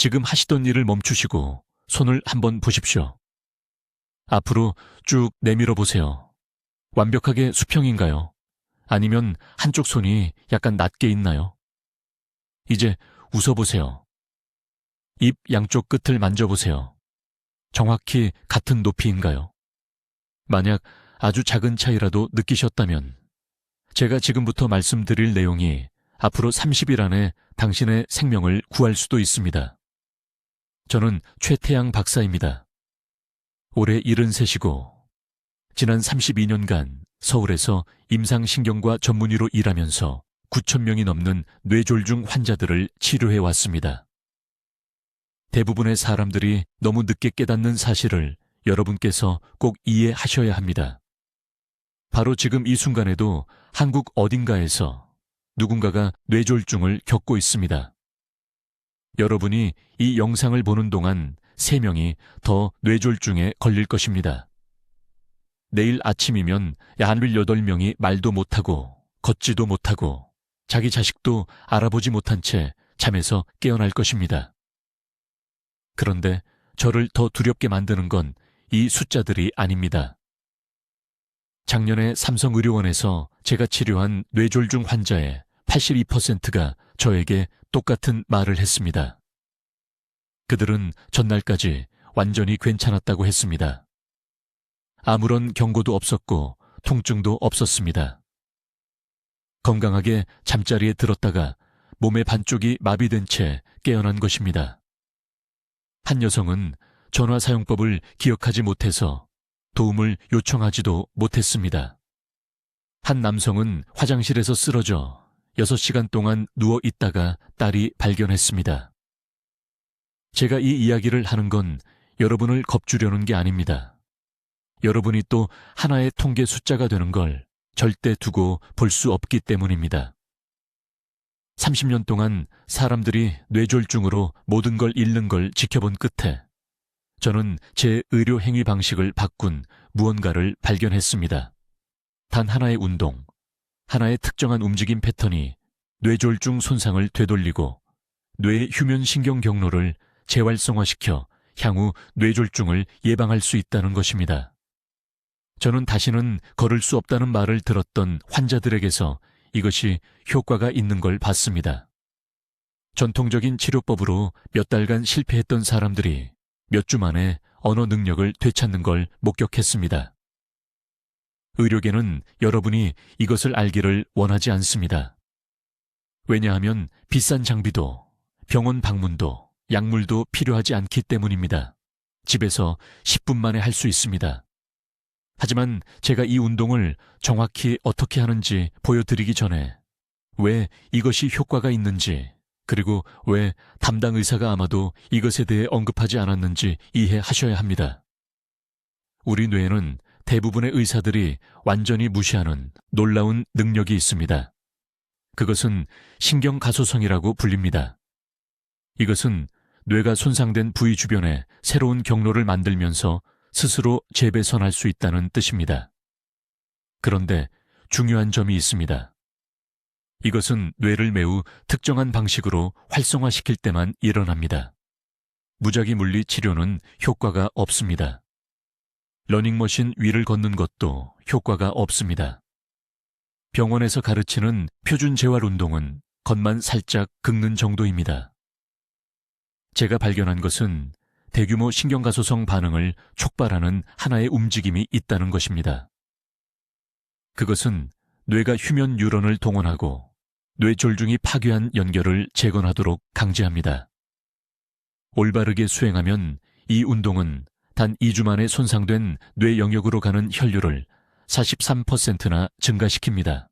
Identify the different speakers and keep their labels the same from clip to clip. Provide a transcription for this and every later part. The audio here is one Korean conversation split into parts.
Speaker 1: 지금 하시던 일을 멈추시고 손을 한번 보십시오. 앞으로 쭉 내밀어 보세요. 완벽하게 수평인가요? 아니면 한쪽 손이 약간 낮게 있나요? 이제 웃어보세요. 입 양쪽 끝을 만져보세요. 정확히 같은 높이인가요? 만약 아주 작은 차이라도 느끼셨다면 제가 지금부터 말씀드릴 내용이 앞으로 30일 안에 당신의 생명을 구할 수도 있습니다. 저는 최태양 박사입니다. 올해 73이고 지난 32년간 서울에서 임상신경과 전문의로 일하면서 9,000명이 넘는 뇌졸중 환자들을 치료해왔습니다. 대부분의 사람들이 너무 늦게 깨닫는 사실을 여러분께서 꼭 이해하셔야 합니다. 바로 지금 이 순간에도 한국 어딘가에서 누군가가 뇌졸중을 겪고 있습니다. 여러분이 이 영상을 보는 동안 3명이 더 뇌졸중에 걸릴 것입니다. 내일 아침이면 18명이 말도 못하고 걷지도 못하고 자기 자식도 알아보지 못한 채 잠에서 깨어날 것입니다. 그런데 저를 더 두렵게 만드는 건 이 숫자들이 아닙니다. 작년에 삼성의료원에서 제가 치료한 뇌졸중 환자의 82%가 저에게 똑같은 말을 했습니다. 그들은 전날까지 완전히 괜찮았다고 했습니다. 아무런 경고도 없었고 통증도 없었습니다. 건강하게 잠자리에 들었다가 몸의 반쪽이 마비된 채 깨어난 것입니다. 한 여성은 전화 사용법을 기억하지 못해서 도움을 요청하지도 못했습니다. 한 남성은 화장실에서 쓰러져 6시간 동안 누워 있다가 딸이 발견했습니다. 제가 이 이야기를 하는 건 여러분을 겁주려는 게 아닙니다. 여러분이 또 하나의 통계 숫자가 되는 걸 절대 두고 볼 수 없기 때문입니다. 30년 동안 사람들이 뇌졸중으로 모든 걸 잃는 걸 지켜본 끝에 저는 제 의료 행위 방식을 바꾼 무언가를 발견했습니다. 단 하나의 운동, 하나의 특정한 움직임 패턴이 뇌졸중 손상을 되돌리고 뇌의 휴면신경 경로를 재활성화시켜 향후 뇌졸중을 예방할 수 있다는 것입니다. 저는 다시는 걸을 수 없다는 말을 들었던 환자들에게서 이것이 효과가 있는 걸 봤습니다. 전통적인 치료법으로 몇 달간 실패했던 사람들이 몇 주 만에 언어 능력을 되찾는 걸 목격했습니다. 의료계는 여러분이 이것을 알기를 원하지 않습니다. 왜냐하면 비싼 장비도 병원 방문도 약물도 필요하지 않기 때문입니다. 집에서 10분 만에 할 수 있습니다. 하지만 제가 이 운동을 정확히 어떻게 하는지 보여드리기 전에 왜 이것이 효과가 있는지 그리고 왜 담당 의사가 아마도 이것에 대해 언급하지 않았는지 이해하셔야 합니다. 우리 뇌에는 대부분의 의사들이 완전히 무시하는 놀라운 능력이 있습니다. 그것은 신경가소성이라고 불립니다. 이것은 뇌가 손상된 부위 주변에 새로운 경로를 만들면서 스스로 재배선할 수 있다는 뜻입니다. 그런데 중요한 점이 있습니다. 이것은 뇌를 매우 특정한 방식으로 활성화시킬 때만 일어납니다. 무작위 물리 치료는 효과가 없습니다. 러닝머신 위를 걷는 것도 효과가 없습니다. 병원에서 가르치는 표준 재활 운동은 겉만 살짝 긁는 정도입니다. 제가 발견한 것은 대규모 신경가소성 반응을 촉발하는 하나의 움직임이 있다는 것입니다. 그것은 뇌가 휴면 뉴런을 동원하고 뇌졸중이 파괴한 연결을 재건하도록 강제합니다. 올바르게 수행하면 이 운동은 단 2주 만에 손상된 뇌 영역으로 가는 혈류를 43%나 증가시킵니다.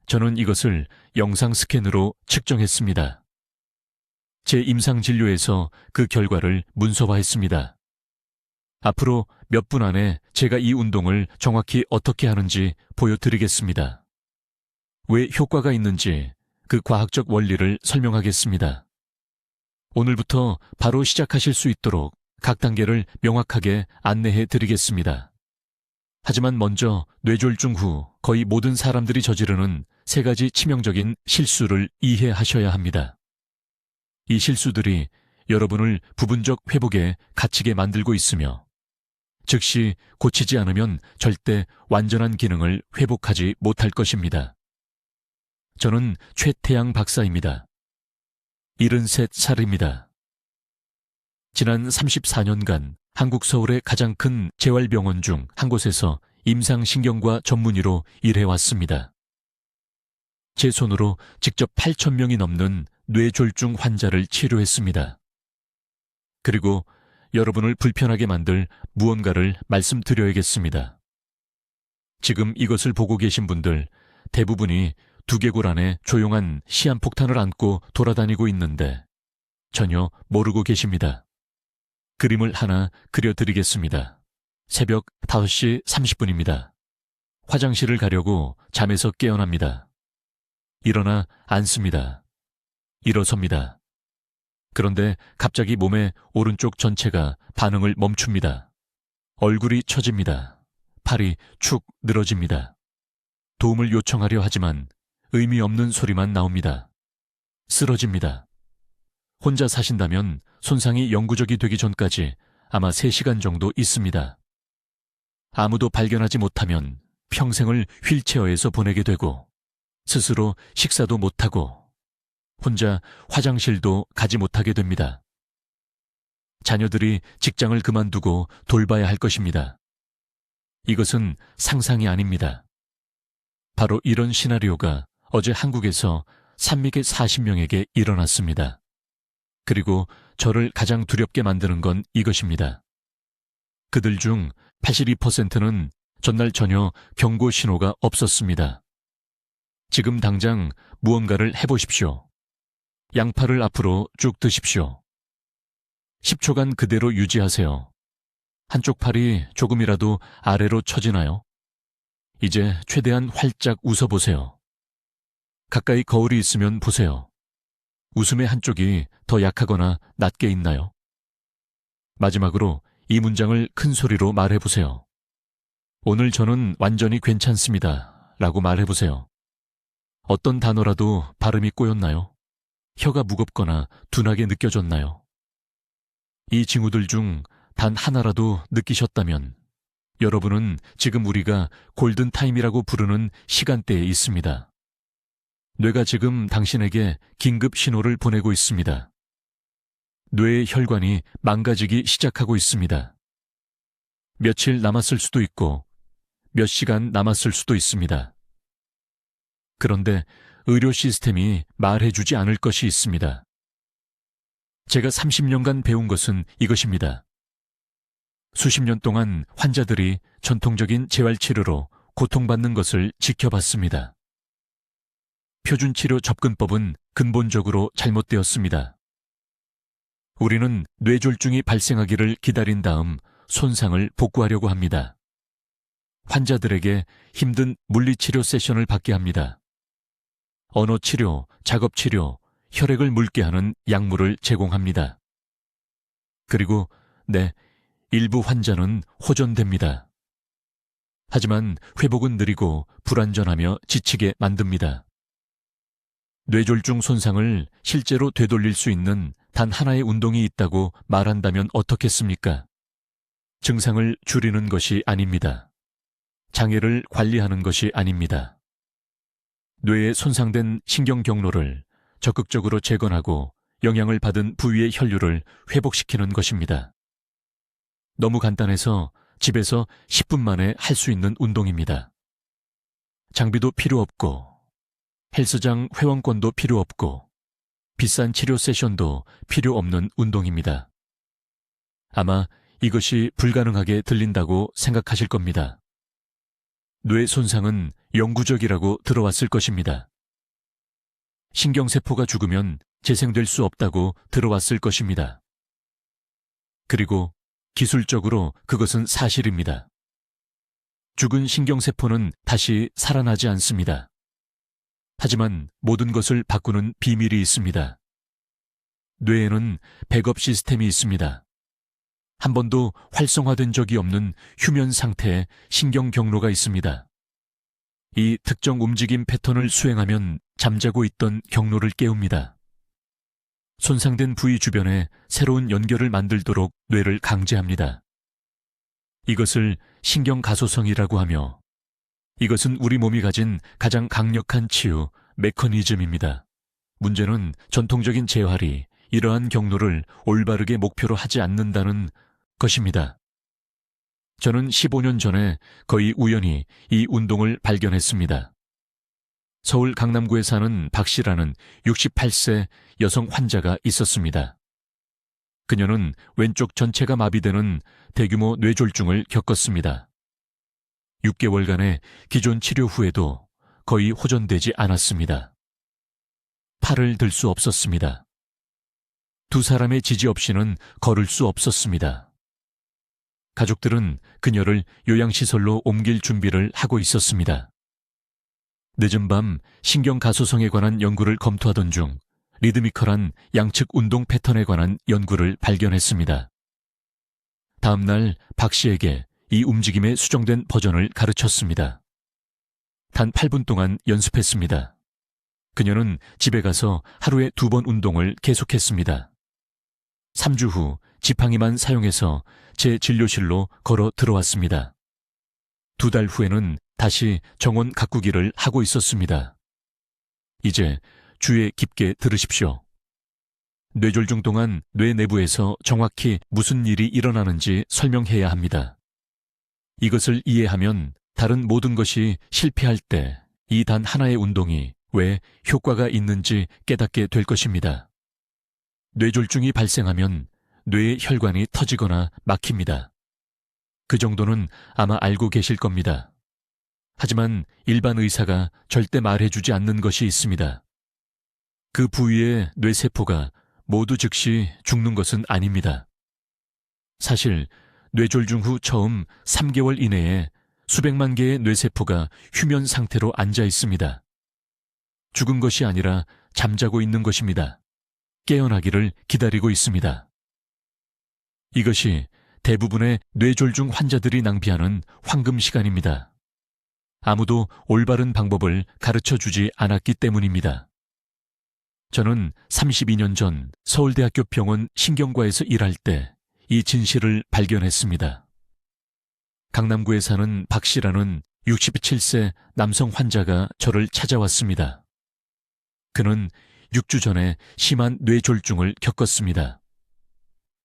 Speaker 1: 저는 이것을 영상 스캔으로 측정했습니다. 제 임상진료에서 그 결과를 문서화했습니다. 앞으로 몇 분 안에 제가 이 운동을 정확히 어떻게 하는지 보여드리겠습니다. 왜 효과가 있는지 그 과학적 원리를 설명하겠습니다. 오늘부터 바로 시작하실 수 있도록 각 단계를 명확하게 안내해 드리겠습니다. 하지만 먼저 뇌졸중 후 거의 모든 사람들이 저지르는 3가지 치명적인 실수를 이해하셔야 합니다. 이 실수들이 여러분을 부분적 회복에 갇히게 만들고 있으며 즉시 고치지 않으면 절대 완전한 기능을 회복하지 못할 것입니다. 저는 최태양 박사입니다. 73살입니다. 지난 34년간 한국 서울의 가장 큰 재활병원 중 한 곳에서 임상신경과 전문의로 일해왔습니다. 제 손으로 직접 8,000명이 넘는 뇌졸중 환자를 치료했습니다. 그리고 여러분을 불편하게 만들 무언가를 말씀드려야겠습니다. 지금 이것을 보고 계신 분들 대부분이 두개골 안에 조용한 시한폭탄을 안고 돌아다니고 있는데 전혀 모르고 계십니다. 그림을 하나 그려드리겠습니다. 새벽 5시 30분입니다. 화장실을 가려고 잠에서 깨어납니다. 일어나 앉습니다. 일어섭니다. 그런데 갑자기 몸의 오른쪽 전체가 반응을 멈춥니다. 얼굴이 처집니다. 팔이 축 늘어집니다. 도움을 요청하려 하지만 의미 없는 소리만 나옵니다. 쓰러집니다. 혼자 사신다면 손상이 영구적이 되기 전까지 아마 3시간 정도 있습니다. 아무도 발견하지 못하면 평생을 휠체어에서 보내게 되고 스스로 식사도 못하고 혼자 화장실도 가지 못하게 됩니다. 자녀들이 직장을 그만두고 돌봐야 할 것입니다. 이것은 상상이 아닙니다. 바로 이런 시나리오가 어제 한국에서 340명에게 일어났습니다. 그리고 저를 가장 두렵게 만드는 건 이것입니다. 그들 중 82%는 전날 전혀 경고 신호가 없었습니다. 지금 당장 무언가를 해보십시오. 양팔을 앞으로 쭉 드십시오. 10초간 그대로 유지하세요. 한쪽 팔이 조금이라도 아래로 처지나요? 이제 최대한 활짝 웃어보세요. 가까이 거울이 있으면 보세요. 웃음의 한쪽이 더 약하거나 낮게 있나요? 마지막으로 이 문장을 큰 소리로 말해보세요. 오늘 저는 완전히 괜찮습니다. 라고 말해보세요. 어떤 단어라도 발음이 꼬였나요? 혀가 무겁거나 둔하게 느껴졌나요? 이 징후들 중 단 하나라도 느끼셨다면 여러분은 지금 우리가 골든타임이라고 부르는 시간대에 있습니다. 뇌가 지금 당신에게 긴급 신호를 보내고 있습니다. 뇌의 혈관이 망가지기 시작하고 있습니다. 며칠 남았을 수도 있고 몇 시간 남았을 수도 있습니다. 그런데 의료 시스템이 말해주지 않을 것이 있습니다. 제가 30년간 배운 것은 이것입니다. 수십 년 동안 환자들이 전통적인 재활치료로 고통받는 것을 지켜봤습니다. 표준치료 접근법은 근본적으로 잘못되었습니다. 우리는 뇌졸중이 발생하기를 기다린 다음 손상을 복구하려고 합니다. 환자들에게 힘든 물리치료 세션을 받게 합니다. 언어치료, 작업치료, 혈액을 묽게 하는 약물을 제공합니다. 그리고 일부 환자는 호전됩니다. 하지만 회복은 느리고 불완전하며 지치게 만듭니다. 뇌졸중 손상을 실제로 되돌릴 수 있는 단 하나의 운동이 있다고 말한다면 어떻겠습니까? 증상을 줄이는 것이 아닙니다. 장애를 관리하는 것이 아닙니다. 뇌에 손상된 신경 경로를 적극적으로 재건하고 영향을 받은 부위의 혈류를 회복시키는 것입니다. 너무 간단해서 집에서 10분 만에 할 수 있는 운동입니다. 장비도 필요 없고 헬스장 회원권도 필요 없고 비싼 치료 세션도 필요 없는 운동입니다. 아마 이것이 불가능하게 들린다고 생각하실 겁니다. 뇌 손상은 영구적이라고 들어왔을 것입니다. 신경세포가 죽으면 재생될 수 없다고 들어왔을 것입니다. 그리고 기술적으로 그것은 사실입니다. 죽은 신경세포는 다시 살아나지 않습니다. 하지만 모든 것을 바꾸는 비밀이 있습니다. 뇌에는 백업 시스템이 있습니다. 한 번도 활성화된 적이 없는 휴면 상태의 신경 경로가 있습니다. 이 특정 움직임 패턴을 수행하면 잠자고 있던 경로를 깨웁니다. 손상된 부위 주변에 새로운 연결을 만들도록 뇌를 강제합니다. 이것을 신경가소성이라고 하며, 이것은 우리 몸이 가진 가장 강력한 치유 메커니즘입니다. 문제는 전통적인 재활이 이러한 경로를 올바르게 목표로 하지 않는다는 것입니다. 저는 15년 전에 거의 우연히 이 운동을 발견했습니다. 서울 강남구에 사는 박 씨라는 68세 여성 환자가 있었습니다. 그녀는 왼쪽 전체가 마비되는 대규모 뇌졸중을 겪었습니다. 6개월간의 기존 치료 후에도 거의 호전되지 않았습니다. 팔을 들 수 없었습니다. 두 사람의 지지 없이는 걸을 수 없었습니다. 가족들은 그녀를 요양시설로 옮길 준비를 하고 있었습니다. 늦은 밤 신경가소성에 관한 연구를 검토하던 중 리드미컬한 양측 운동 패턴에 관한 연구를 발견했습니다. 다음 날 박 씨에게 이 움직임의 수정된 버전을 가르쳤습니다. 단 8분 동안 연습했습니다. 그녀는 집에 가서 하루에 2번 운동을 계속했습니다. 3주 후 지팡이만 사용해서 제 진료실로 걸어 들어왔습니다. 2달 후에는 다시 정원 가꾸기를 하고 있었습니다. 이제 주의 깊게 들으십시오. 뇌졸중 동안 뇌 내부에서 정확히 무슨 일이 일어나는지 설명해야 합니다. 이것을 이해하면 다른 모든 것이 실패할 때 이 단 하나의 운동이 왜 효과가 있는지 깨닫게 될 것입니다. 뇌졸중이 발생하면 뇌의 혈관이 터지거나 막힙니다. 그 정도는 아마 알고 계실 겁니다. 하지만 일반 의사가 절대 말해주지 않는 것이 있습니다. 그 부위의 뇌세포가 모두 즉시 죽는 것은 아닙니다. 사실 뇌졸중 후 처음 3개월 이내에 수백만 개의 뇌세포가 휴면 상태로 앉아 있습니다. 죽은 것이 아니라 잠자고 있는 것입니다. 깨어나기를 기다리고 있습니다. 이것이 대부분의 뇌졸중 환자들이 낭비하는 황금 시간입니다. 아무도 올바른 방법을 가르쳐 주지 않았기 때문입니다. 저는 32년 전 서울대학교 병원 신경과에서 일할 때 이 진실을 발견했습니다. 강남구에 사는 박 씨라는 67세 남성 환자가 저를 찾아왔습니다. 그는 6주 전에 심한 뇌졸중을 겪었습니다.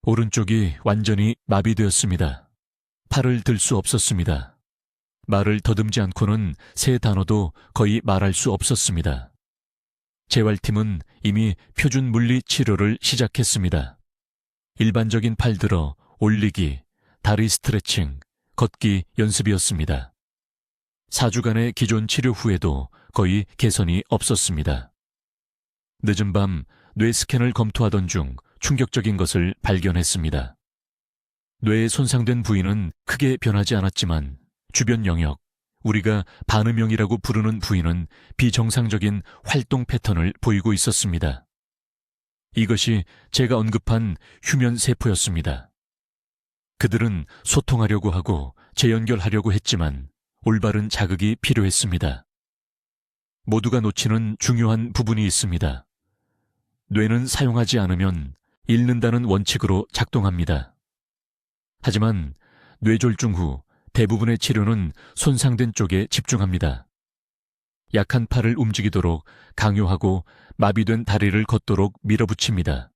Speaker 1: 오른쪽이 완전히 마비되었습니다. 팔을 들 수 없었습니다. 말을 더듬지 않고는 세 단어도 거의 말할 수 없었습니다. 재활팀은 이미 표준 물리 치료를 시작했습니다. 일반적인 팔 들어 올리기, 다리 스트레칭, 걷기 연습이었습니다. 4주간의 기존 치료 후에도 거의 개선이 없었습니다. 늦은 밤 뇌 스캔을 검토하던 중 충격적인 것을 발견했습니다. 뇌에 손상된 부위는 크게 변하지 않았지만 주변 영역, 우리가 반음형이라고 부르는 부위는 비정상적인 활동 패턴을 보이고 있었습니다. 이것이 제가 언급한 휴면 세포였습니다. 그들은 소통하려고 하고 재연결하려고 했지만 올바른 자극이 필요했습니다. 모두가 놓치는 중요한 부분이 있습니다. 뇌는 사용하지 않으면 잃는다는 원칙으로 작동합니다. 하지만 뇌졸중 후 대부분의 치료는 손상된 쪽에 집중합니다. 약한 팔을 움직이도록 강요하고 마비된 다리를 걷도록 밀어붙입니다.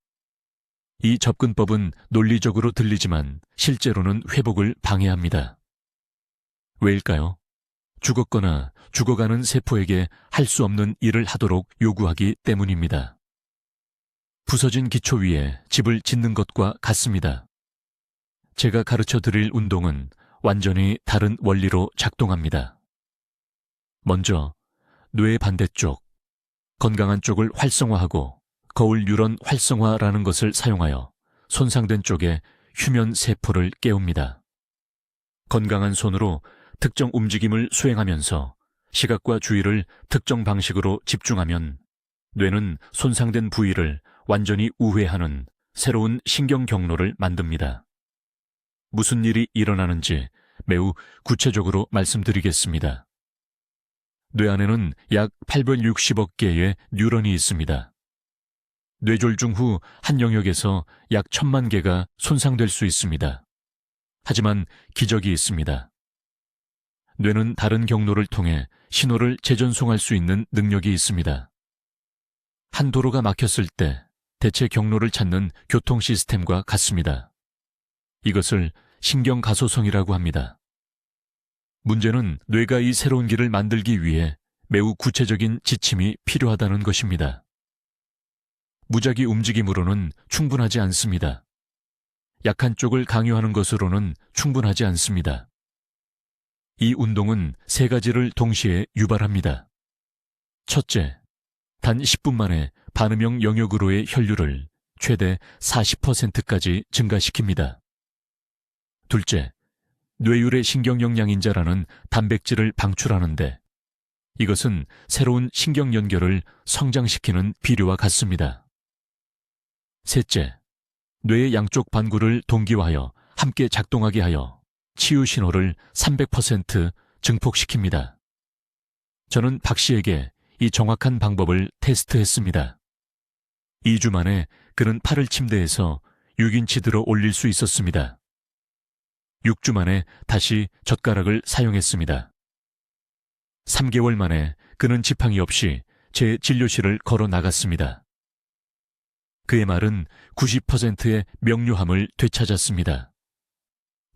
Speaker 1: 이 접근법은 논리적으로 들리지만 실제로는 회복을 방해합니다. 왜일까요? 죽었거나 죽어가는 세포에게 할 수 없는 일을 하도록 요구하기 때문입니다. 부서진 기초 위에 집을 짓는 것과 같습니다. 제가 가르쳐 드릴 운동은 완전히 다른 원리로 작동합니다. 먼저 뇌의 반대쪽, 건강한 쪽을 활성화하고 거울 뉴런 활성화라는 것을 사용하여 손상된 쪽의 휴면 세포를 깨웁니다. 건강한 손으로 특정 움직임을 수행하면서 시각과 주의를 특정 방식으로 집중하면 뇌는 손상된 부위를 완전히 우회하는 새로운 신경 경로를 만듭니다. 무슨 일이 일어나는지 매우 구체적으로 말씀드리겠습니다. 뇌 안에는 약 860억 개의 뉴런이 있습니다. 뇌졸중 후 한 영역에서 약 1,000만 개가 손상될 수 있습니다. 하지만 기적이 있습니다. 뇌는 다른 경로를 통해 신호를 재전송할 수 있는 능력이 있습니다. 한 도로가 막혔을 때 대체 경로를 찾는 교통 시스템과 같습니다. 이것을 신경가소성이라고 합니다. 문제는 뇌가 이 새로운 길을 만들기 위해 매우 구체적인 지침이 필요하다는 것입니다. 무작위 움직임으로는 충분하지 않습니다. 약한 쪽을 강요하는 것으로는 충분하지 않습니다. 이 운동은 3가지를 동시에 유발합니다. 첫째, 단 10분 만에 반음형 영역으로의 혈류를 최대 40%까지 증가시킵니다. 둘째, 뇌율의 신경영양인자라는 단백질을 방출하는데 이것은 새로운 신경 연결을 성장시키는 비료와 같습니다. 셋째, 뇌의 양쪽 반구를 동기화하여 함께 작동하게 하여 치유 신호를 300% 증폭시킵니다. 저는 박 씨에게 이 정확한 방법을 테스트했습니다. 2주 만에 그는 팔을 침대에서 6인치 들어 올릴 수 있었습니다. 6주 만에 다시 젓가락을 사용했습니다. 3개월 만에 그는 지팡이 없이 제 진료실을 걸어 나갔습니다. 그의 말은 90%의 명료함을 되찾았습니다.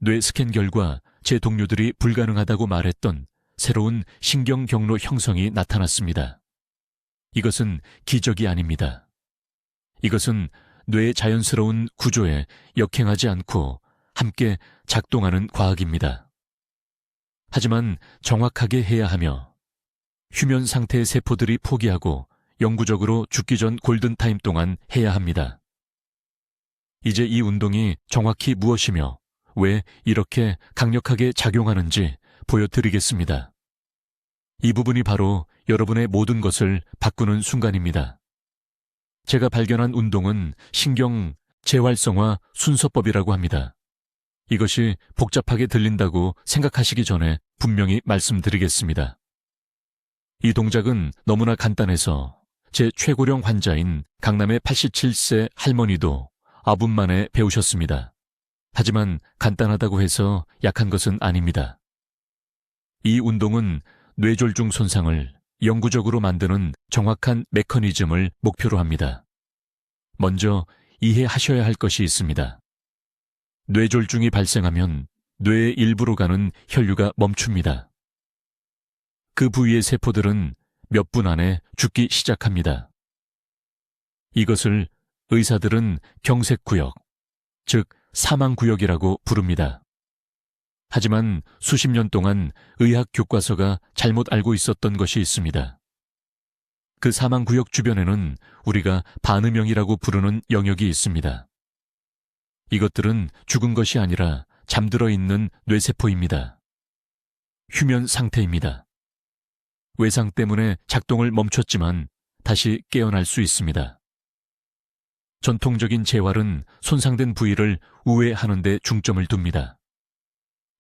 Speaker 1: 뇌 스캔 결과 제 동료들이 불가능하다고 말했던 새로운 신경 경로 형성이 나타났습니다. 이것은 기적이 아닙니다. 이것은 뇌의 자연스러운 구조에 역행하지 않고 함께 작동하는 과학입니다. 하지만 정확하게 해야 하며 휴면 상태의 세포들이 포기하고 영구적으로 죽기 전 골든타임 동안 해야 합니다. 이제 이 운동이 정확히 무엇이며 왜 이렇게 강력하게 작용하는지 보여드리겠습니다. 이 부분이 바로 여러분의 모든 것을 바꾸는 순간입니다. 제가 발견한 운동은 신경 재활성화 순서법이라고 합니다. 이것이 복잡하게 들린다고 생각하시기 전에 분명히 말씀드리겠습니다. 이 동작은 너무나 간단해서 제 최고령 환자인 강남의 87세 할머니도 9분 만에 배우셨습니다. 하지만 간단하다고 해서 약한 것은 아닙니다. 이 운동은 뇌졸중 손상을 영구적으로 만드는 정확한 메커니즘을 목표로 합니다. 먼저 이해하셔야 할 것이 있습니다. 뇌졸중이 발생하면 뇌의 일부로 가는 혈류가 멈춥니다. 그 부위의 세포들은 몇 분 안에 죽기 시작합니다. 이것을 의사들은 경색구역, 즉 사망구역이라고 부릅니다. 하지만 수십 년 동안 의학 교과서가 잘못 알고 있었던 것이 있습니다. 그 사망구역 주변에는 우리가 반음형이라고 부르는 영역이 있습니다. 이것들은 죽은 것이 아니라 잠들어 있는 뇌세포입니다. 휴면 상태입니다. 외상 때문에 작동을 멈췄지만 다시 깨어날 수 있습니다. 전통적인 재활은 손상된 부위를 우회하는 데 중점을 둡니다.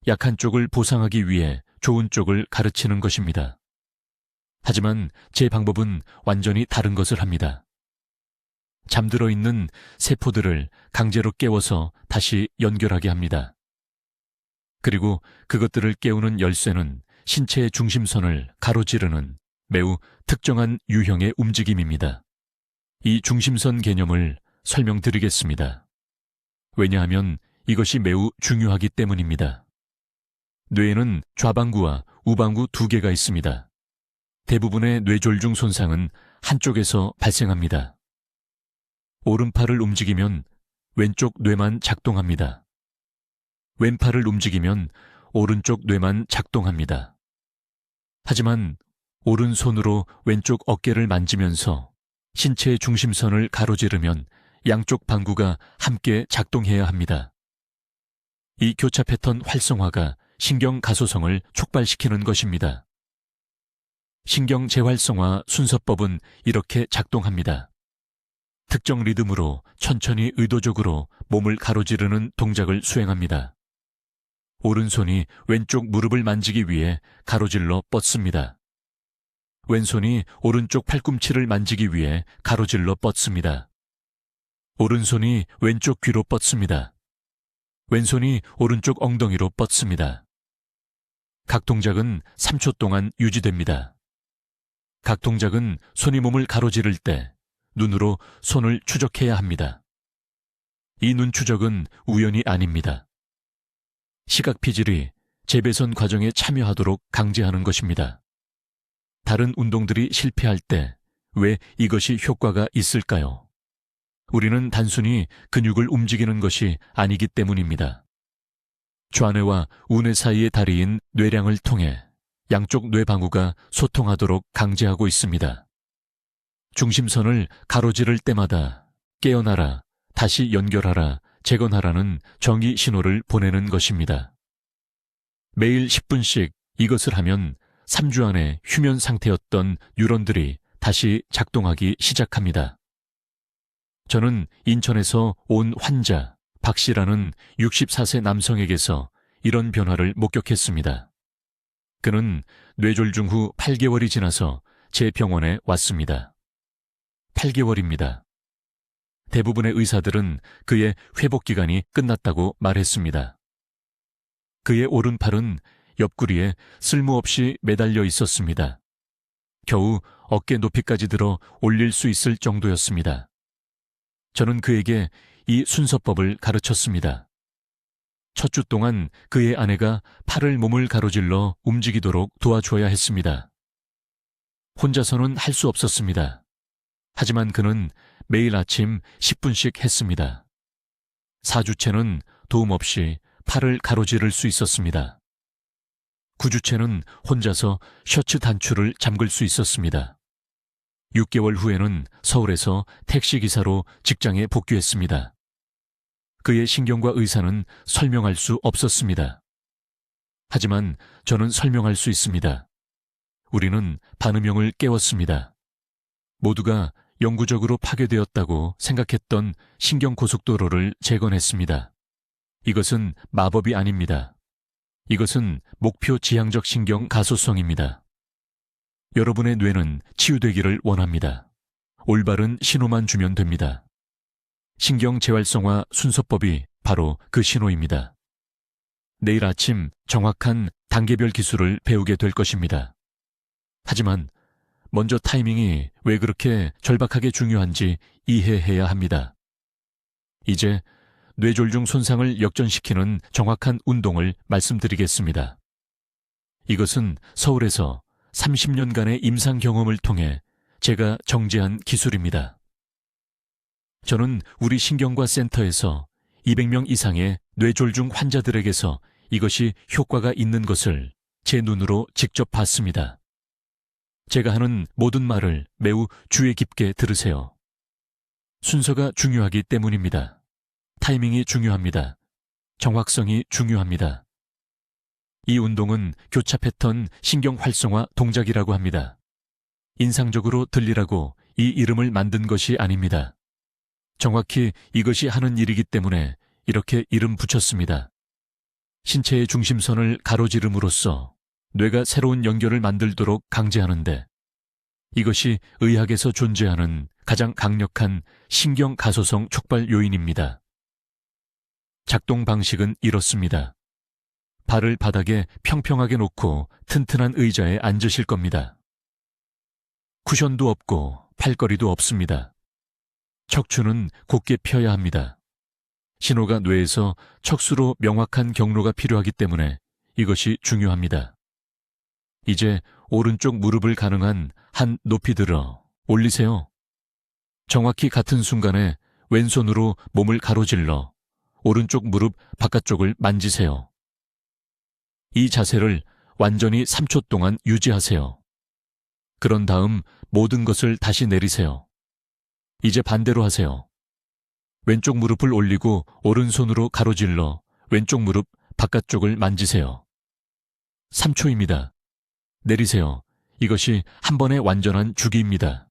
Speaker 1: 약한 쪽을 보상하기 위해 좋은 쪽을 가르치는 것입니다. 하지만 제 방법은 완전히 다른 것을 합니다. 잠들어 있는 세포들을 강제로 깨워서 다시 연결하게 합니다. 그리고 그것들을 깨우는 열쇠는 신체의 중심선을 가로지르는 매우 특정한 유형의 움직임입니다. 이 중심선 개념을 설명드리겠습니다. 왜냐하면 이것이 매우 중요하기 때문입니다. 뇌에는 좌방구와 우방구 2개가 있습니다. 대부분의 뇌졸중 손상은 한쪽에서 발생합니다. 오른팔을 움직이면 왼쪽 뇌만 작동합니다. 왼팔을 움직이면 오른쪽 뇌만 작동합니다. 하지만 오른손으로 왼쪽 어깨를 만지면서 신체의 중심선을 가로지르면 양쪽 방구가 함께 작동해야 합니다. 이 교차 패턴 활성화가 신경 가소성을 촉발시키는 것입니다. 신경 재활성화 순서법은 이렇게 작동합니다. 특정 리듬으로 천천히 의도적으로 몸을 가로지르는 동작을 수행합니다. 오른손이 왼쪽 무릎을 만지기 위해 가로질러 뻗습니다. 왼손이 오른쪽 팔꿈치를 만지기 위해 가로질러 뻗습니다. 오른손이 왼쪽 귀로 뻗습니다. 왼손이 오른쪽 엉덩이로 뻗습니다. 각 동작은 3초 동안 유지됩니다. 각 동작은 손이 몸을 가로지를 때 눈으로 손을 추적해야 합니다. 이 눈 추적은 우연이 아닙니다. 시각피질이 재배선 과정에 참여하도록 강제하는 것입니다. 다른 운동들이 실패할 때 왜 이것이 효과가 있을까요? 우리는 단순히 근육을 움직이는 것이 아니기 때문입니다. 좌뇌와 우뇌 사이의 다리인 뇌량을 통해 양쪽 뇌방구가 소통하도록 강제하고 있습니다. 중심선을 가로지를 때마다 깨어나라, 다시 연결하라, 재건하라는 정의 신호를 보내는 것입니다. 매일 10분씩 이것을 하면 3주 안에 휴면 상태였던 뉴런들이 다시 작동하기 시작합니다. 저는 인천에서 온 환자 박 씨라는 64세 남성에게서 이런 변화를 목격했습니다. 그는 뇌졸중 후 8개월이 지나서 제 병원에 왔습니다. 8개월입니다. 대부분의 의사들은 그의 회복 기간이 끝났다고 말했습니다. 그의 오른팔은 옆구리에 쓸모없이 매달려 있었습니다. 겨우 어깨 높이까지 들어 올릴 수 있을 정도였습니다. 저는 그에게 이 순서법을 가르쳤습니다. 첫 주 동안 그의 아내가 팔을 몸을 가로질러 움직이도록 도와줘야 했습니다. 혼자서는 할 수 없었습니다. 하지만 그는 매일 아침 10분씩 했습니다. 4주째는 도움 없이 팔을 가로지를 수 있었습니다. 9주째는 혼자서 셔츠 단추를 잠글 수 있었습니다. 6개월 후에는 서울에서 택시기사로 직장에 복귀했습니다. 그의 신경과 의사는 설명할 수 없었습니다. 하지만 저는 설명할 수 있습니다. 우리는 반음형을 깨웠습니다. 모두가 영구적으로 파괴되었다고 생각했던 신경고속도로를 재건했습니다. 이것은 마법이 아닙니다. 이것은 목표 지향적 신경 가소성입니다. 여러분의 뇌는 치유되기를 원합니다. 올바른 신호만 주면 됩니다. 신경 재활성화 순서법이 바로 그 신호입니다. 내일 아침 정확한 단계별 기술을 배우게 될 것입니다. 하지만 먼저 타이밍이 왜 그렇게 절박하게 중요한지 이해해야 합니다. 이제 뇌졸중 손상을 역전시키는 정확한 운동을 말씀드리겠습니다. 이것은 서울에서 30년간의 임상 경험을 통해 제가 정제한 기술입니다. 저는 우리 신경과 센터에서 200명 이상의 뇌졸중 환자들에게서 이것이 효과가 있는 것을 제 눈으로 직접 봤습니다. 제가 하는 모든 말을 매우 주의 깊게 들으세요. 순서가 중요하기 때문입니다. 타이밍이 중요합니다. 정확성이 중요합니다. 이 운동은 교차 패턴 신경 활성화 동작이라고 합니다. 인상적으로 들리라고 이 이름을 만든 것이 아닙니다. 정확히 이것이 하는 일이기 때문에 이렇게 이름 붙였습니다. 신체의 중심선을 가로지름으로써 뇌가 새로운 연결을 만들도록 강제하는데 이것이 의학에서 존재하는 가장 강력한 신경 가소성 촉발 요인입니다. 작동 방식은 이렇습니다. 발을 바닥에 평평하게 놓고 튼튼한 의자에 앉으실 겁니다. 쿠션도 없고 팔걸이도 없습니다. 척추는 곧게 펴야 합니다. 신호가 뇌에서 척수로 명확한 경로가 필요하기 때문에 이것이 중요합니다. 이제 오른쪽 무릎을 가능한 한 높이 들어 올리세요. 정확히 같은 순간에 왼손으로 몸을 가로질러 오른쪽 무릎 바깥쪽을 만지세요. 이 자세를 완전히 3초 동안 유지하세요. 그런 다음 모든 것을 다시 내리세요. 이제 반대로 하세요. 왼쪽 무릎을 올리고 오른손으로 가로질러 왼쪽 무릎 바깥쪽을 만지세요. 3초입니다. 내리세요. 이것이 한 번의 완전한 주기입니다.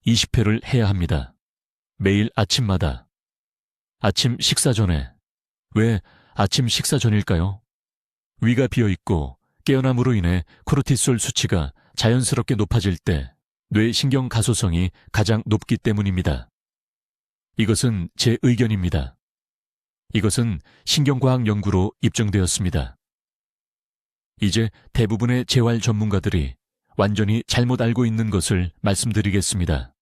Speaker 1: 20회를 해야 합니다. 매일 아침마다. 아침 식사 전에. 왜 아침 식사 전일까요? 위가 비어있고 깨어남으로 인해 코르티솔 수치가 자연스럽게 높아질 때 뇌 신경 가소성이 가장 높기 때문입니다. 이것은 제 의견입니다. 이것은 신경과학 연구로 입증되었습니다. 이제 대부분의 재활 전문가들이 완전히 잘못 알고 있는 것을 말씀드리겠습니다.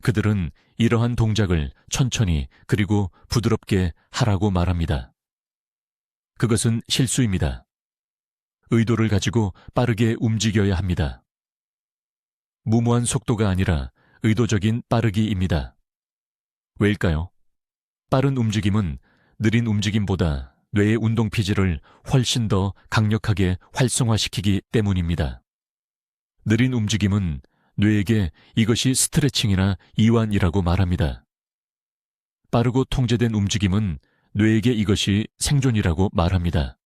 Speaker 1: 그들은 이러한 동작을 천천히 그리고 부드럽게 하라고 말합니다. 그것은 실수입니다. 의도를 가지고 빠르게 움직여야 합니다. 무모한 속도가 아니라 의도적인 빠르기입니다. 왜일까요? 빠른 움직임은 느린 움직임보다 뇌의 운동 피질을 훨씬 더 강력하게 활성화시키기 때문입니다. 느린 움직임은 뇌에게 이것이 스트레칭이나 이완이라고 말합니다. 빠르고 통제된 움직임은 뇌에게 이것이 생존이라고 말합니다.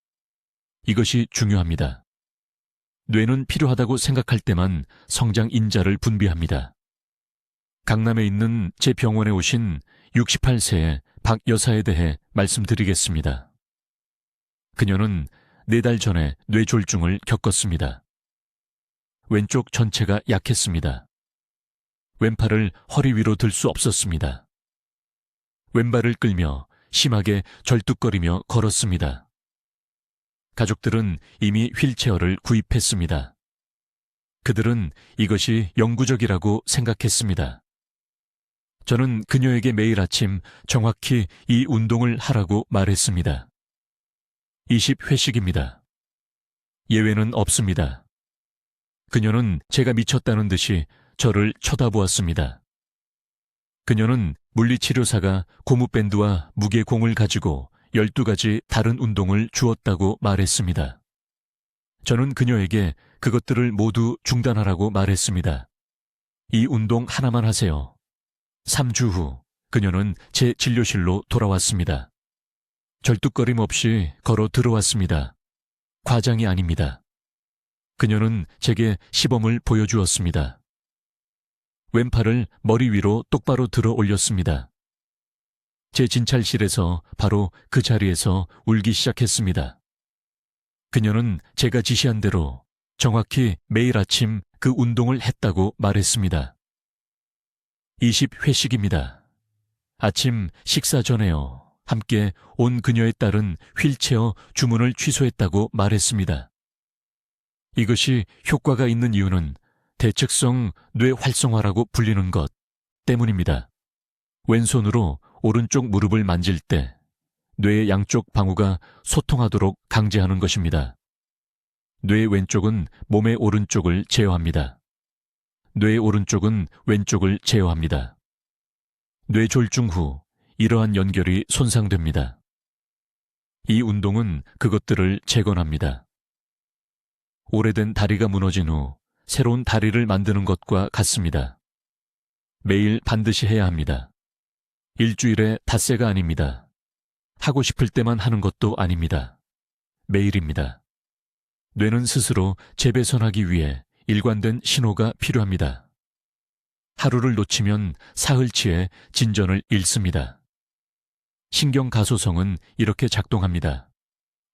Speaker 1: 이것이 중요합니다. 뇌는 필요하다고 생각할 때만 성장 인자를 분비합니다. 강남에 있는 제 병원에 오신 68세의 박 여사에 대해 말씀드리겠습니다. 그녀는 4달 전에 뇌졸중을 겪었습니다. 왼쪽 전체가 약했습니다. 왼팔을 허리 위로 들 수 없었습니다. 왼발을 끌며 심하게 절뚝거리며 걸었습니다. 가족들은 이미 휠체어를 구입했습니다. 그들은 이것이 영구적이라고 생각했습니다. 저는 그녀에게 매일 아침 정확히 이 운동을 하라고 말했습니다. 20회씩입니다. 예외는 없습니다. 그녀는 제가 미쳤다는 듯이 저를 쳐다보았습니다. 그녀는 물리치료사가 고무밴드와 무게공을 가지고 12가지 다른 운동을 주었다고 말했습니다. 저는 그녀에게 그것들을 모두 중단하라고 말했습니다. 이 운동 하나만 하세요. 3주 후 그녀는 제 진료실로 돌아왔습니다. 절뚝거림 없이 걸어 들어왔습니다. 과장이 아닙니다. 그녀는 제게 시범을 보여주었습니다. 왼팔을 머리 위로 똑바로 들어 올렸습니다. 제 진찰실에서 바로 그 자리에서 울기 시작했습니다. 그녀는 제가 지시한 대로 정확히 매일 아침 그 운동을 했다고 말했습니다. 20회씩입니다. 아침 식사 전에요. 함께 온 그녀의 딸은 휠체어 주문을 취소했다고 말했습니다. 이것이 효과가 있는 이유는 대측성 뇌 활성화라고 불리는 것 때문입니다. 왼손으로 오른쪽 무릎을 만질 때 뇌의 양쪽 방우가 소통하도록 강제하는 것입니다. 뇌의 왼쪽은 몸의 오른쪽을 제어합니다. 뇌의 오른쪽은 왼쪽을 제어합니다. 뇌졸중 후 이러한 연결이 손상됩니다. 이 운동은 그것들을 재건합니다. 오래된 다리가 무너진 후 새로운 다리를 만드는 것과 같습니다. 매일 반드시 해야 합니다. 일주일에 닷새가 아닙니다. 하고 싶을 때만 하는 것도 아닙니다. 매일입니다. 뇌는 스스로 재배선하기 위해 일관된 신호가 필요합니다. 하루를 놓치면 사흘치의 진전을 잃습니다. 신경가소성은 이렇게 작동합니다.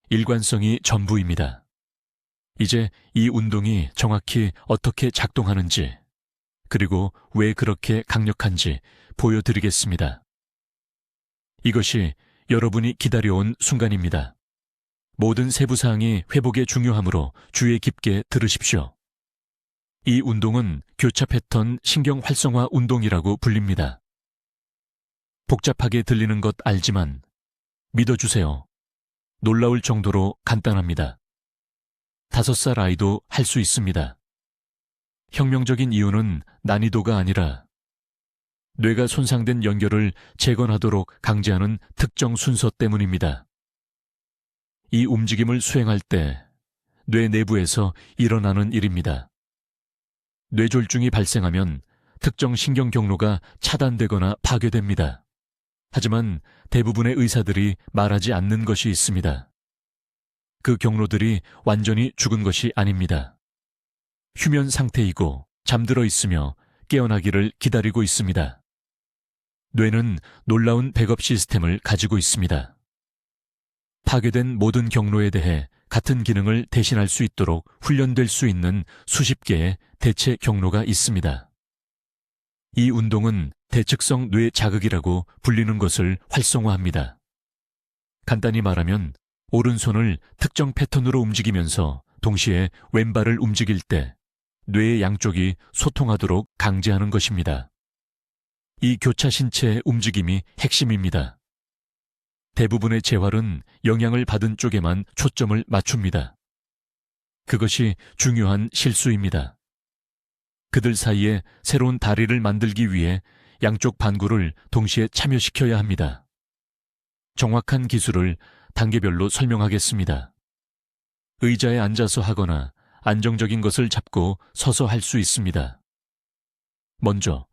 Speaker 1: 일관성이 전부입니다. 이제 이 운동이 정확히 어떻게 작동하는지, 그리고 왜 그렇게 강력한지 보여드리겠습니다. 이것이 여러분이 기다려온 순간입니다. 모든 세부사항이 회복에 중요하므로 주의 깊게 들으십시오. 이 운동은 교차 패턴 신경 활성화 운동이라고 불립니다. 복잡하게 들리는 것 알지만 믿어주세요. 놀라울 정도로 간단합니다. 5살 아이도 할 수 있습니다. 혁명적인 이유는 난이도가 아니라 뇌가 손상된 연결을 재건하도록 강제하는 특정 순서 때문입니다. 이 움직임을 수행할 때 뇌 내부에서 일어나는 일입니다. 뇌졸중이 발생하면 특정 신경 경로가 차단되거나 파괴됩니다. 하지만 대부분의 의사들이 말하지 않는 것이 있습니다. 그 경로들이 완전히 죽은 것이 아닙니다. 휴면 상태이고 잠들어 있으며 깨어나기를 기다리고 있습니다. 뇌는 놀라운 백업 시스템을 가지고 있습니다. 파괴된 모든 경로에 대해 같은 기능을 대신할 수 있도록 훈련될 수 있는 수십 개의 대체 경로가 있습니다. 이 운동은 대측성 뇌 자극이라고 불리는 것을 활성화합니다. 간단히 말하면 오른손을 특정 패턴으로 움직이면서 동시에 왼발을 움직일 때 뇌의 양쪽이 소통하도록 강제하는 것입니다. 이 교차 신체의 움직임이 핵심입니다. 대부분의 재활은 영향을 받은 쪽에만 초점을 맞춥니다. 그것이 중요한 실수입니다. 그들 사이에 새로운 다리를 만들기 위해 양쪽 반구를 동시에 참여시켜야 합니다. 정확한 기술을 단계별로 설명하겠습니다. 의자에 앉아서 하거나 안정적인 것을 잡고 서서 할 수 있습니다. 먼저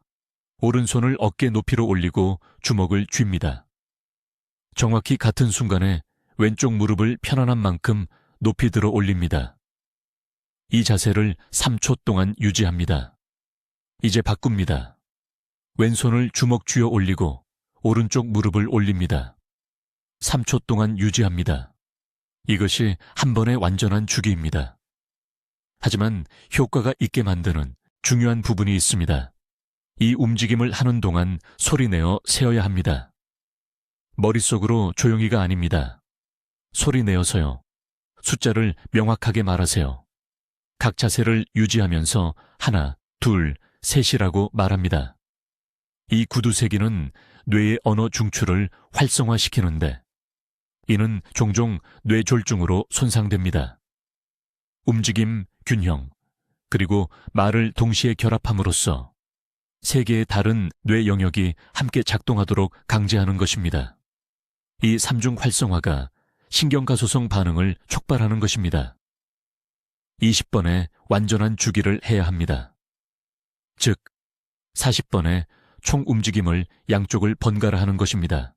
Speaker 1: 오른손을 어깨 높이로 올리고 주먹을 쥡니다. 정확히 같은 순간에 왼쪽 무릎을 편안한 만큼 높이 들어 올립니다. 이 자세를 3초 동안 유지합니다. 이제 바꿉니다. 왼손을 주먹 쥐어 올리고 오른쪽 무릎을 올립니다. 3초 동안 유지합니다. 이것이 한 번의 완전한 주기입니다. 하지만 효과가 있게 만드는 중요한 부분이 있습니다. 이 움직임을 하는 동안 소리내어 세어야 합니다. 머릿속으로 조용히가 아닙니다. 소리내어서요. 숫자를 명확하게 말하세요. 각 자세를 유지하면서 하나, 둘, 셋이라고 말합니다. 이 구두세기는 뇌의 언어 중추를 활성화시키는데 이는 종종 뇌졸중으로 손상됩니다. 움직임, 균형, 그리고 말을 동시에 결합함으로써 세 개의 다른 뇌 영역이 함께 작동하도록 강제하는 것입니다. 이 삼중 활성화가 신경가소성 반응을 촉발하는 것입니다. 20번의 완전한 주기를 해야 합니다. 즉, 40번의 총 움직임을 양쪽을 번갈아 하는 것입니다.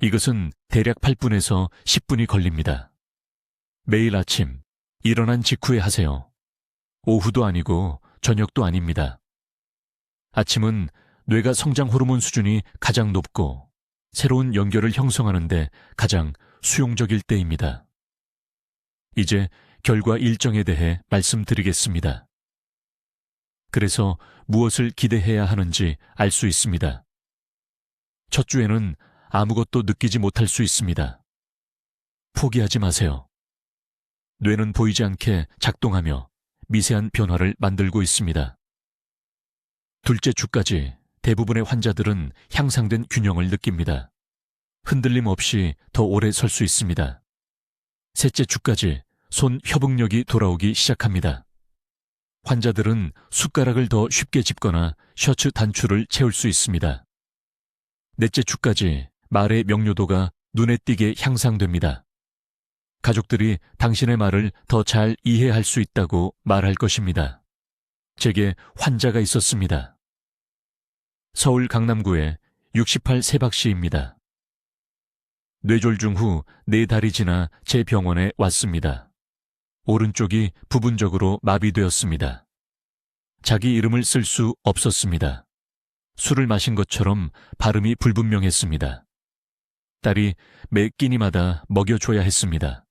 Speaker 1: 이것은 대략 8분에서 10분이 걸립니다. 매일 아침 일어난 직후에 하세요. 오후도 아니고 저녁도 아닙니다. 아침은 뇌가 성장 호르몬 수준이 가장 높고 새로운 연결을 형성하는데 가장 수용적일 때입니다. 이제 결과 일정에 대해 말씀드리겠습니다. 그래서 무엇을 기대해야 하는지 알 수 있습니다. 첫 주에는 아무것도 느끼지 못할 수 있습니다. 포기하지 마세요. 뇌는 보이지 않게 작동하며 미세한 변화를 만들고 있습니다. 둘째 주까지 대부분의 환자들은 향상된 균형을 느낍니다. 흔들림 없이 더 오래 설 수 있습니다. 셋째 주까지 손 협응력이 돌아오기 시작합니다. 환자들은 숟가락을 더 쉽게 짚거나 셔츠 단추를 채울 수 있습니다. 넷째 주까지 말의 명료도가 눈에 띄게 향상됩니다. 가족들이 당신의 말을 더 잘 이해할 수 있다고 말할 것입니다. 제게 환자가 있었습니다. 서울 강남구의 68 세박 씨입니다. 뇌졸중 후 4달이 지나 제 병원에 왔습니다. 오른쪽이 부분적으로 마비되었습니다. 자기 이름을 쓸 수 없었습니다. 술을 마신 것처럼 발음이 불분명했습니다. 딸이 매 끼니마다 먹여줘야 했습니다.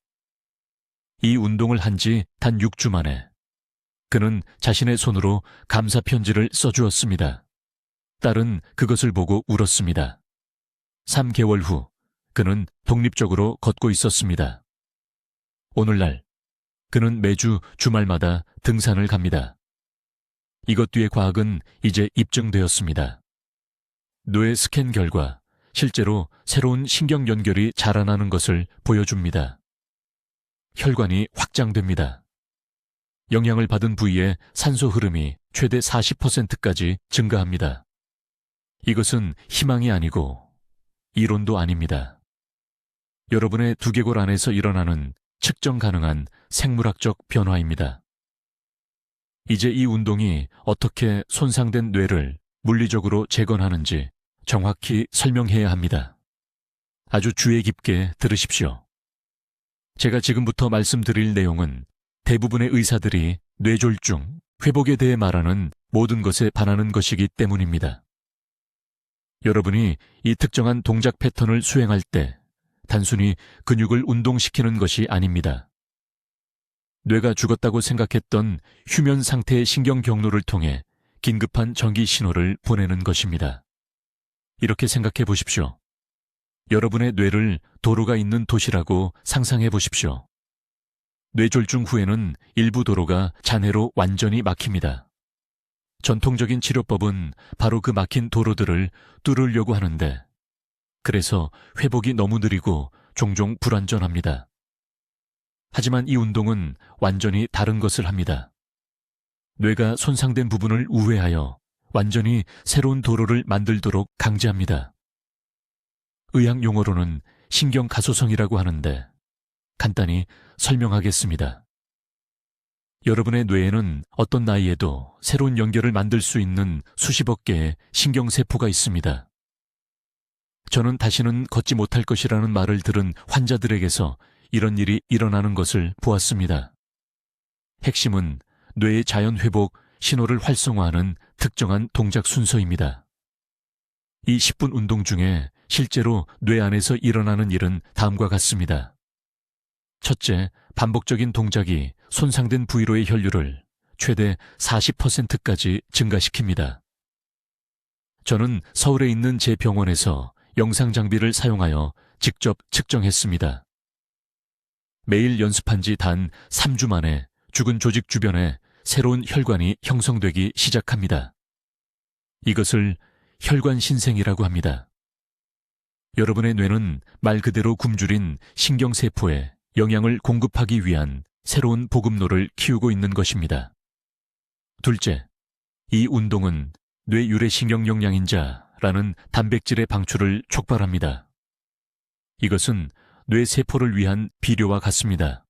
Speaker 1: 이 운동을 한 지 단 6주 만에 그는 자신의 손으로 감사 편지를 써주었습니다. 딸은 그것을 보고 울었습니다. 3개월 후 그는 독립적으로 걷고 있었습니다. 오늘날 그는 매주 주말마다 등산을 갑니다. 이것 뒤의 과학은 이제 입증되었습니다. 뇌 스캔 결과 실제로 새로운 신경 연결이 자라나는 것을 보여줍니다. 혈관이 확장됩니다. 영향을 받은 부위의 산소 흐름이 최대 40%까지 증가합니다. 이것은 희망이 아니고 이론도 아닙니다. 여러분의 두개골 안에서 일어나는 측정 가능한 생물학적 변화입니다. 이제 이 운동이 어떻게 손상된 뇌를 물리적으로 재건하는지 정확히 설명해야 합니다. 아주 주의 깊게 들으십시오. 제가 지금부터 말씀드릴 내용은 대부분의 의사들이 뇌졸중, 회복에 대해 말하는 모든 것에 반하는 것이기 때문입니다. 여러분이 이 특정한 동작 패턴을 수행할 때 단순히 근육을 운동시키는 것이 아닙니다. 뇌가 죽었다고 생각했던 휴면 상태의 신경 경로를 통해 긴급한 전기 신호를 보내는 것입니다. 이렇게 생각해 보십시오. 여러분의 뇌를 도로가 있는 도시라고 상상해 보십시오. 뇌졸중 후에는 일부 도로가 잔해로 완전히 막힙니다. 전통적인 치료법은 바로 그 막힌 도로들을 뚫으려고 하는데, 그래서 회복이 너무 느리고 종종 불완전합니다. 하지만 이 운동은 완전히 다른 것을 합니다. 뇌가 손상된 부분을 우회하여 완전히 새로운 도로를 만들도록 강제합니다. 의학 용어로는 신경가소성이라고 하는데, 간단히 설명하겠습니다. 여러분의 뇌에는 어떤 나이에도 새로운 연결을 만들 수 있는 수십억 개의 신경세포가 있습니다. 저는 다시는 걷지 못할 것이라는 말을 들은 환자들에게서 이런 일이 일어나는 것을 보았습니다. 핵심은 뇌의 자연회복 신호를 활성화하는 특정한 동작 순서입니다. 이 10분 운동 중에 실제로 뇌 안에서 일어나는 일은 다음과 같습니다. 첫째, 반복적인 동작이 손상된 부위로의 혈류를 최대 40%까지 증가시킵니다. 저는 서울에 있는 제 병원에서 영상 장비를 사용하여 직접 측정했습니다. 매일 연습한 지 단 3주 만에 죽은 조직 주변에 새로운 혈관이 형성되기 시작합니다. 이것을 혈관 신생이라고 합니다. 여러분의 뇌는 말 그대로 굶주린 신경세포에 영양을 공급하기 위한 새로운 보급로를 키우고 있는 것입니다. 둘째, 이 운동은 뇌유래신경영양인자라는 단백질의 방출을 촉발합니다. 이것은 뇌세포를 위한 비료와 같습니다.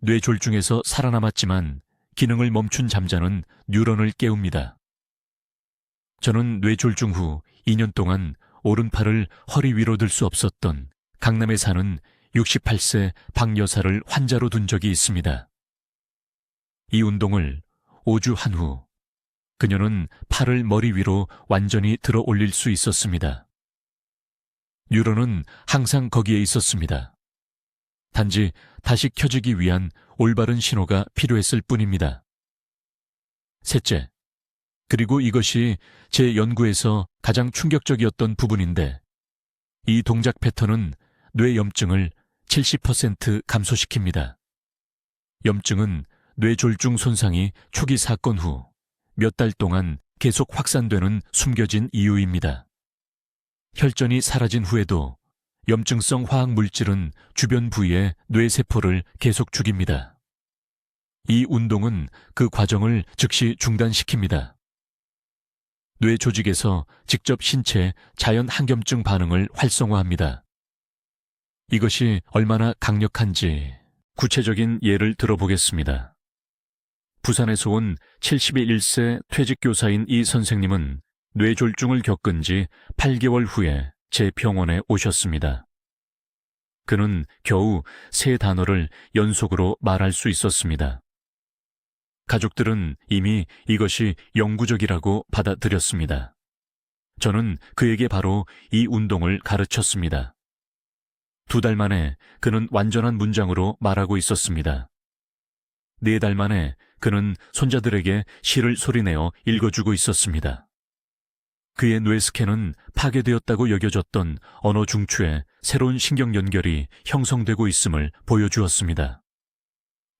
Speaker 1: 뇌졸중에서 살아남았지만 기능을 멈춘 잠자는 뉴런을 깨웁니다. 저는 뇌졸중 후 2년 동안 오른팔을 허리 위로 들 수 없었던 강남에 사는 68세 박 여사를 환자로 둔 적이 있습니다. 이 운동을 5주 한 후 그녀는 팔을 머리 위로 완전히 들어 올릴 수 있었습니다. 뉴런은 항상 거기에 있었습니다. 단지 다시 켜지기 위한 올바른 신호가 필요했을 뿐입니다. 셋째, 그리고 이것이 제 연구에서 가장 충격적이었던 부분인데, 이 동작 패턴은 뇌염증을 70% 감소시킵니다. 염증은 뇌졸중 손상이 초기 사건 후 몇 달 동안 계속 확산되는 숨겨진 이유입니다. 혈전이 사라진 후에도 염증성 화학물질은 주변 부위의 뇌세포를 계속 죽입니다. 이 운동은 그 과정을 즉시 중단시킵니다. 뇌 조직에서 직접 신체 자연 항염증 반응을 활성화합니다. 이것이 얼마나 강력한지 구체적인 예를 들어보겠습니다. 부산에서 온 71세 퇴직교사인 이 선생님은 뇌졸중을 겪은 지 8개월 후에 제 병원에 오셨습니다. 그는 겨우 3단어를 연속으로 말할 수 있었습니다. 가족들은 이미 이것이 영구적이라고 받아들였습니다. 저는 그에게 바로 이 운동을 가르쳤습니다. 2달 만에 그는 완전한 문장으로 말하고 있었습니다. 4달 만에 그는 손자들에게 시를 소리내어 읽어주고 있었습니다. 그의 뇌 스캔은 파괴되었다고 여겨졌던 언어 중추에 새로운 신경 연결이 형성되고 있음을 보여주었습니다.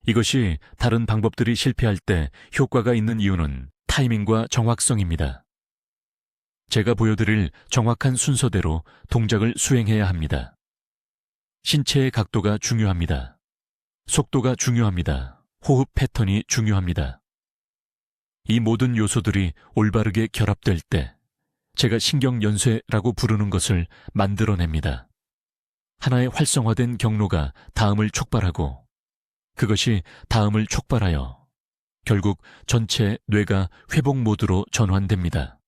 Speaker 1: 이것이 다른 방법들이 실패할 때 효과가 있는 이유는 타이밍과 정확성입니다. 제가 보여드릴 정확한 순서대로 동작을 수행해야 합니다. 신체의 각도가 중요합니다. 속도가 중요합니다. 호흡 패턴이 중요합니다. 이 모든 요소들이 올바르게 결합될 때 제가 신경연쇄라고 부르는 것을 만들어냅니다. 하나의 활성화된 경로가 다음을 촉발하고 그것이 다음을 촉발하여 결국 전체 뇌가 회복 모드로 전환됩니다.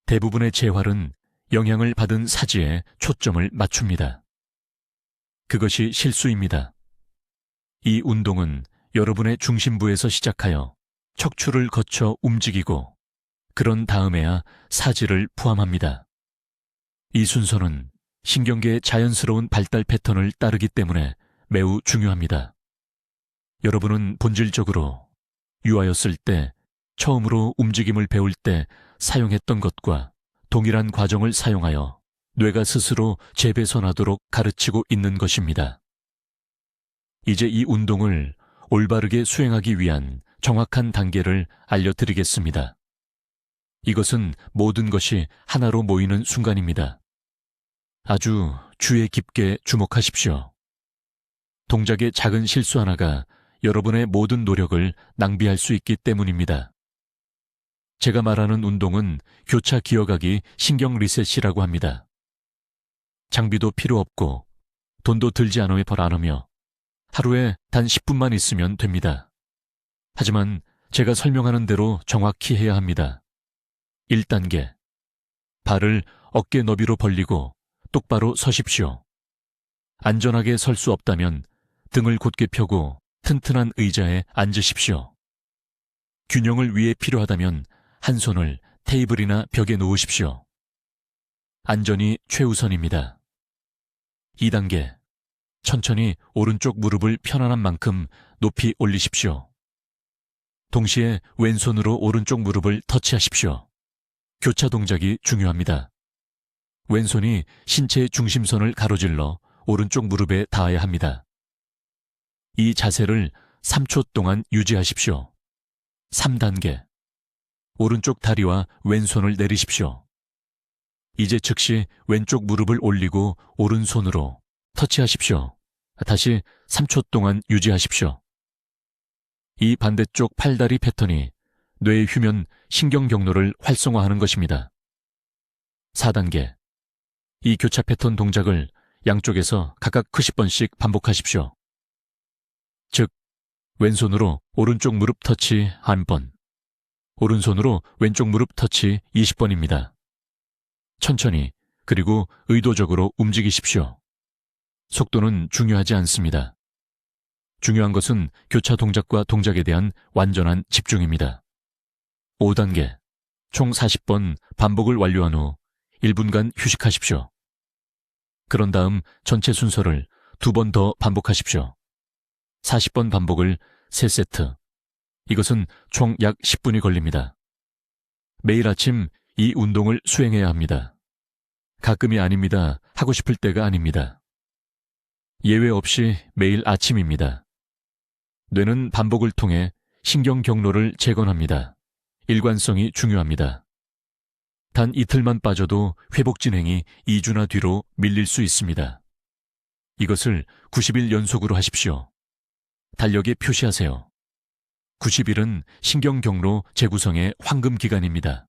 Speaker 1: 대부분의 재활은 영향을 받은 사지에 초점을 맞춥니다. 그것이 실수입니다. 이 운동은 여러분의 중심부에서 시작하여 척추를 거쳐 움직이고 그런 다음에야 사지를 포함합니다. 이 순서는 신경계의 자연스러운 발달 패턴을 따르기 때문에 매우 중요합니다. 여러분은 본질적으로 유아였을 때 처음으로 움직임을 배울 때 사용했던 것과 동일한 과정을 사용하여 뇌가 스스로 재배선하도록 가르치고 있는 것입니다. 이제 이 운동을 올바르게 수행하기 위한 정확한 단계를 알려드리겠습니다. 이것은 모든 것이 하나로 모이는 순간입니다. 아주 주의 깊게 주목하십시오. 동작의 작은 실수 하나가 여러분의 모든 노력을 낭비할 수 있기 때문입니다. 제가 말하는 운동은 교차 기억하기 신경 리셋이라고 합니다. 장비도 필요 없고 돈도 들지 않으며 않으며 하루에 단 10분만 있으면 됩니다. 하지만 제가 설명하는 대로 정확히 해야 합니다. 1단계. 발을 어깨 너비로 벌리고 똑바로 서십시오. 안전하게 설 수 없다면 등을 곧게 펴고 튼튼한 의자에 앉으십시오. 균형을 위해 필요하다면 한 손을 테이블이나 벽에 놓으십시오. 안전이 최우선입니다. 2단계. 천천히 오른쪽 무릎을 편안한 만큼 높이 올리십시오. 동시에 왼손으로 오른쪽 무릎을 터치하십시오. 교차 동작이 중요합니다. 왼손이 신체의 중심선을 가로질러 오른쪽 무릎에 닿아야 합니다. 이 자세를 3초 동안 유지하십시오. 3단계. 오른쪽 다리와 왼손을 내리십시오. 이제 즉시 왼쪽 무릎을 올리고 오른손으로 터치하십시오. 다시 3초 동안 유지하십시오. 이 반대쪽 팔다리 패턴이 뇌의 휴면 신경 경로를 활성화하는 것입니다. 4단계. 이 교차 패턴 동작을 양쪽에서 각각 90번씩 반복하십시오. 즉, 왼손으로 오른쪽 무릎 터치 1번, 오른손으로 왼쪽 무릎 터치 20번입니다. 천천히 그리고 의도적으로 움직이십시오. 속도는 중요하지 않습니다. 중요한 것은 교차 동작과 동작에 대한 완전한 집중입니다. 5단계. 총 40번 반복을 완료한 후 1분간 휴식하십시오. 그런 다음 전체 순서를 2번 더 반복하십시오. 40번 반복을 3세트. 이것은 총 약 10분이 걸립니다. 매일 아침 이 운동을 수행해야 합니다. 가끔이 아닙니다. 하고 싶을 때가 아닙니다. 예외 없이 매일 아침입니다. 뇌는 반복을 통해 신경 경로를 재건합니다. 일관성이 중요합니다. 단 이틀만 빠져도 회복 진행이 2주나 뒤로 밀릴 수 있습니다. 이것을 90일 연속으로 하십시오. 달력에 표시하세요. 90일은 신경 경로 재구성의 황금 기간입니다.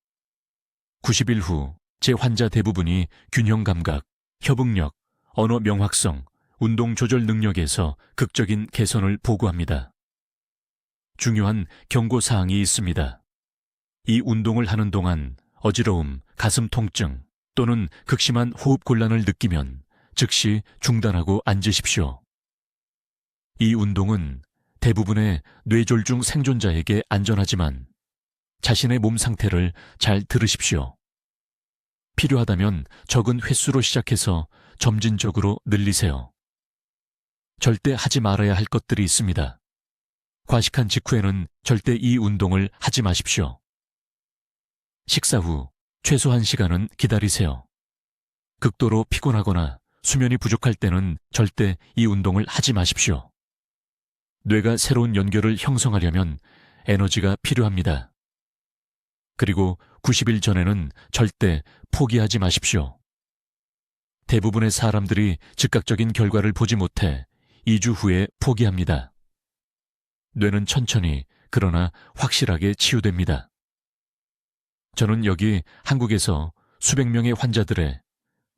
Speaker 1: 90일 후 제 환자 대부분이 균형 감각, 협응력, 언어 명확성, 운동 조절 능력에서 극적인 개선을 보고합니다. 중요한 경고 사항이 있습니다. 이 운동을 하는 동안 어지러움, 가슴 통증 또는 극심한 호흡 곤란을 느끼면 즉시 중단하고 앉으십시오. 이 운동은 대부분의 뇌졸중 생존자에게 안전하지만 자신의 몸 상태를 잘 들으십시오. 필요하다면 적은 횟수로 시작해서 점진적으로 늘리세요. 절대 하지 말아야 할 것들이 있습니다. 과식한 직후에는 절대 이 운동을 하지 마십시오. 식사 후 최소 1시간은 기다리세요. 극도로 피곤하거나 수면이 부족할 때는 절대 이 운동을 하지 마십시오. 뇌가 새로운 연결을 형성하려면 에너지가 필요합니다. 그리고 90일 전에는 절대 포기하지 마십시오. 대부분의 사람들이 즉각적인 결과를 보지 못해 2주 후에 포기합니다. 뇌는 천천히 그러나 확실하게 치유됩니다. 저는 여기 한국에서 수백 명의 환자들의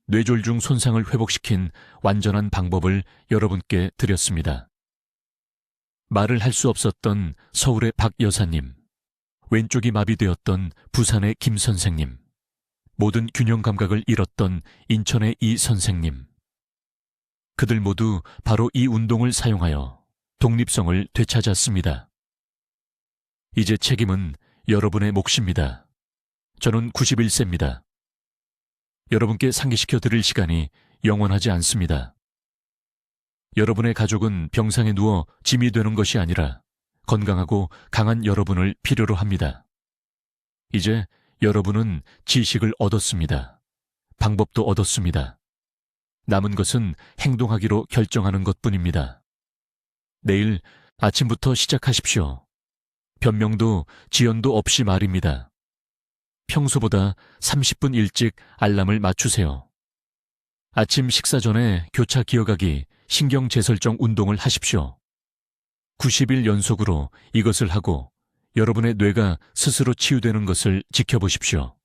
Speaker 1: 뇌졸중 손상을 회복시킨 완전한 방법을 여러분께 드렸습니다. 말을 할 수 없었던 서울의 박 여사님, 왼쪽이 마비되었던 부산의 김 선생님, 모든 균형 감각을 잃었던 인천의 이 선생님. 그들 모두 바로 이 운동을 사용하여 독립성을 되찾았습니다. 이제 책임은 여러분의 몫입니다. 저는 91세입니다. 여러분께 상기시켜 드릴 시간이 영원하지 않습니다. 여러분의 가족은 병상에 누워 짐이 되는 것이 아니라 건강하고 강한 여러분을 필요로 합니다. 이제 여러분은 지식을 얻었습니다. 방법도 얻었습니다. 남은 것은 행동하기로 결정하는 것뿐입니다. 내일 아침부터 시작하십시오. 변명도 지연도 없이 말입니다. 평소보다 30분 일찍 알람을 맞추세요. 아침 식사 전에 교차 기억하기, 신경 재설정 운동을 하십시오. 90일 연속으로 이것을 하고 여러분의 뇌가 스스로 치유되는 것을 지켜보십시오.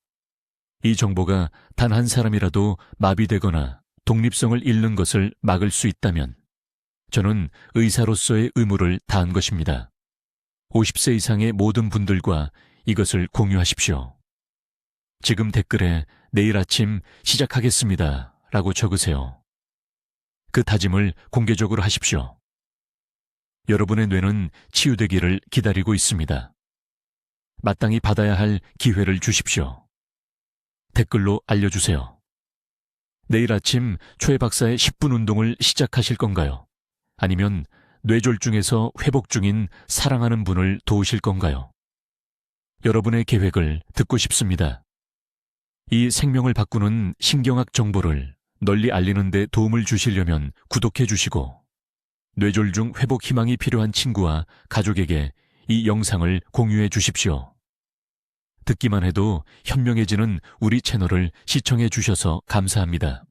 Speaker 1: 이 정보가 단 한 사람이라도 마비되거나 독립성을 잃는 것을 막을 수 있다면 저는 의사로서의 의무를 다한 것입니다. 50세 이상의 모든 분들과 이것을 공유하십시오. 지금 댓글에 내일 아침 시작하겠습니다 라고 적으세요. 그 다짐을 공개적으로 하십시오. 여러분의 뇌는 치유되기를 기다리고 있습니다. 마땅히 받아야 할 기회를 주십시오. 댓글로 알려주세요. 내일 아침 초해 박사의 10분 운동을 시작하실 건가요? 아니면 뇌졸중에서 회복 중인 사랑하는 분을 도우실 건가요? 여러분의 계획을 듣고 싶습니다. 이 생명을 바꾸는 신경학 정보를 널리 알리는 데 도움을 주시려면 구독해 주시고 뇌졸중 회복 희망이 필요한 친구와 가족에게 이 영상을 공유해 주십시오. 듣기만 해도 현명해지는 우리 채널을 시청해 주셔서 감사합니다.